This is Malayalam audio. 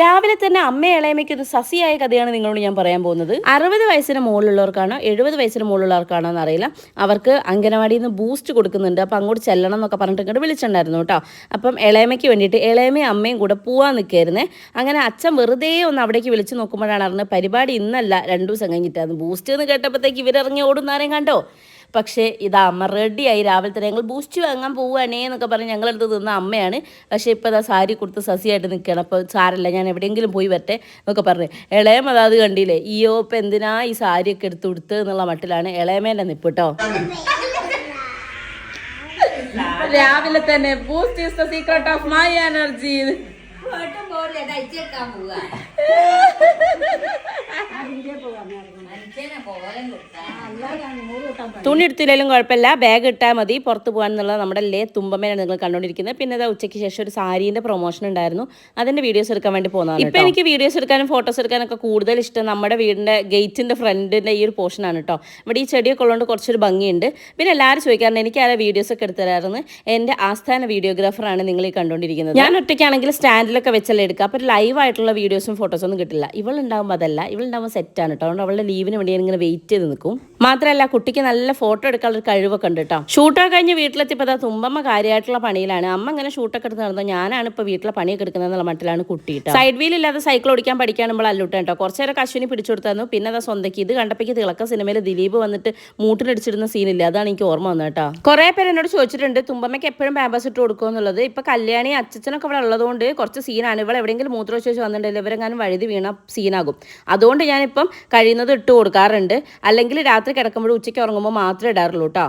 രാവിലെ തന്നെ അമ്മ ഇളയമയ്ക്ക് ഒരു സസിയായ കഥയാണ് നിങ്ങളോട് ഞാൻ പറയാൻ പോകുന്നത്. 60 വയസ്സിന് മുകളിലുള്ളവർക്കാണോ 70 വയസ്സിന് മുകളിലുള്ളവർക്കാണോ എന്നറിയില്ല, അവർക്ക് അംഗനവാടിയിൽ നിന്ന് ബൂസ്റ്റ് കൊടുക്കുന്നുണ്ട്. അപ്പോൾ അങ്ങോട്ട് ചെല്ലണം എന്നൊക്കെ പറഞ്ഞിട്ട് ഇങ്ങോട്ട് വിളിച്ചിട്ടുണ്ടായിരുന്നു കേട്ടോ. അപ്പം ഇളയമയ്ക്ക് വേണ്ടിയിട്ട് ഇളയമയും അമ്മയും കൂടെ പോവാൻ നിൽക്കായിരുന്നേ. അങ്ങനെ അച്ഛൻ വെറുതെ ഒന്ന് അവിടേക്ക് വിളിച്ച് നോക്കുമ്പോഴാണ് അറിഞ്ഞത് പരിപാടി ഇന്നല്ല 2 ദിവസം കഴിഞ്ഞിട്ടായിരുന്നു. ബൂസ്റ്റ് എന്ന് കേട്ടപ്പോഴത്തേക്ക് ഇവരിറങ്ങി ഓടുന്നാരെയും കണ്ടോ. പക്ഷേ ഇത് അമ്മ റെഡിയായി. രാവിലെ തന്നെ ഞങ്ങൾ ബൂസ്റ്റ് വാങ്ങാൻ പോവുകയാണേ എന്നൊക്കെ പറഞ്ഞ് ഞങ്ങളെടുത്ത് നിന്ന അമ്മയാണ്. പക്ഷേ ഇപ്പോൾ ഇതാ സാരി കൊടുത്ത് സസിയായിട്ട് നിൽക്കുകയാണ്. അപ്പോൾ സാരല്ല, ഞാൻ എവിടെയെങ്കിലും പോയി വരട്ടെ എന്നൊക്കെ പറഞ്ഞ് ഇളയമ അത് കണ്ടില്ലേ, ഈയോ ഇപ്പം എന്തിനാ ഈ സാരിയൊക്കെ എടുത്ത് കൊടുത്ത് എന്നുള്ള മട്ടിലാണ് ഇളയമേൻ്റെ നിപ്പ് കേട്ടോ. രാവിലെ തന്നെ boost is the secret of my energy. തുണി എടുത്തില്ലെങ്കിലും കുഴപ്പമില്ല, ബാഗ് ഇട്ടാൽ മതി, പുറത്ത് പോകാൻ എന്നുള്ളത് നമ്മുടെ തുമ്പമ്മയാണ് നിങ്ങൾ കണ്ടുകൊണ്ടിരിക്കുന്നത്. പിന്നെ ഇതാ ഉച്ചയ്ക്ക് ശേഷം ഒരു സാരീൻ്റെ പ്രൊമോഷൻ ഉണ്ടായിരുന്നു, അതിൻ്റെ വീഡിയോസ് എടുക്കാൻ വേണ്ടി പോകുന്നതാണ്. ഇപ്പം എനിക്ക് വീഡിയോസ് എടുക്കാനും ഫോട്ടോസ് എടുക്കാനൊക്കെ കൂടുതൽ ഇഷ്ടം നമ്മുടെ വീടിൻ്റെ ഗേറ്റിൻ്റെ ഫ്രണ്ടിൻ്റെ ഈ ഒരു പോർഷനാണ് കേട്ടോ. ഇവിടെ ഈ ചെടിയൊക്കെ ഉള്ളതുകൊണ്ട് കുറച്ചൊരു ഭംഗിയുണ്ട്. പിന്നെ എല്ലാവരും ചോദിക്കാറുണ്ട് എനിക്ക് ആ വീഡിയോസ് ഒക്കെ എടുത്തു തരാറുണ്ട്. എൻ്റെ ആസ്ഥാന വീഡിയോഗ്രാഫറാണ് നിങ്ങൾ ഈ കണ്ടുകൊണ്ടിരിക്കുന്നത്. ഞാൻ ഒറ്റയ്ക്കാണെങ്കിൽ സ്റ്റാൻഡിലൊക്കെ വെച്ചല്ലേ എടുക്കുക, അപ്പോൾ ലൈവ് ആയിട്ടുള്ള വീഡിയോസും ഫോട്ടോസും ഒന്നും കിട്ടില്ല. ഇവളുണ്ടാകുമ്പോൾ അതല്ല, ഇവളുണ്ടാകുമ്പോൾ സെറ്റാണ് കേട്ടോ. അതുകൊണ്ട് അവളുടെ ലീവിന് വേണ്ടി ഇങ്ങനെ വെയിറ്റ് ചെയ്ത് നിൽക്കും. മാത്രമല്ല കുട്ടിക്ക് നല്ല ഫോട്ടോ എടുക്കാനുള്ള ഒരു കഴിവൊക്കെ ഉണ്ട് കേട്ടോ. ഷൂട്ടൊക്കെ കഴിഞ്ഞ് വീട്ടിലെത്തിയപ്പോൾ അതാ തുമ്പമ്മ കാര്യമായിട്ടുള്ള പണിയിലാണ്. അമ്മ ഇങ്ങനെ ഷൂട്ടൊക്കെ എടുത്ത് നടന്നത്, ഞാനാണ് ഇപ്പോൾ വീട്ടിലെ പണിയൊക്കെ എടുക്കുന്നതെന്നുള്ള മട്ടിലാണ് കുട്ടി കേട്ടോ. സൈഡ് വീൽ ഇല്ലാതെ സൈക്കിൾ ഓടിക്കാൻ പഠിക്കാനുമ്പോൾ അല്ലൂട്ട കേട്ടോ. കുറച്ച് നേരം അശ്വിനി പിടിച്ചു കൊടുത്തായിരുന്നു. പിന്നെ അതാ സ്വന്തക്ക് ഇത് കണ്ടപ്പോഴേക്ക് തിളക്ക സിനിമയിൽ ദിലീപ് വന്നിട്ട് മൂട്ടിലടിച്ചിടുന്ന സീനില്ല, അതാണ് എനിക്ക് ഓർമ്മ വന്നത് കേട്ടോ. കുറേ പേര് എന്നോട് ചോദിച്ചിട്ടുണ്ട് തുമ്പമ്മയ്ക്ക് എപ്പോഴും പാമ്പേഴ്സ് ഇട്ട് കൊടുക്കുക എന്നുള്ളത്. ഇപ്പൊ കല്യാണി അച്ഛനൊക്കെ ഇവിടെ ഉള്ളതുകൊണ്ട് കുറച്ച് സീനാണ്. ഇവിടെ എവിടെയെങ്കിലും മൂത്രമൊഴിച്ച് വെച്ച് വന്നിട്ടുണ്ടെങ്കിൽ ഇവരെങ്ങാനും വഴുതി വീണ സീനാകും. അതുകൊണ്ട് ഞാനിപ്പം കഴിയുന്നത് ഇട്ട് കൊടുക്കാറുണ്ട്. അല്ലെങ്കിൽ രാത്രി കിടക്കുമ്പോഴും ഉച്ചയ്ക്ക് ഉറങ്ങുമ്പോൾ മാത്രമേ ഇടാറുള്ളൂ കേട്ടോ.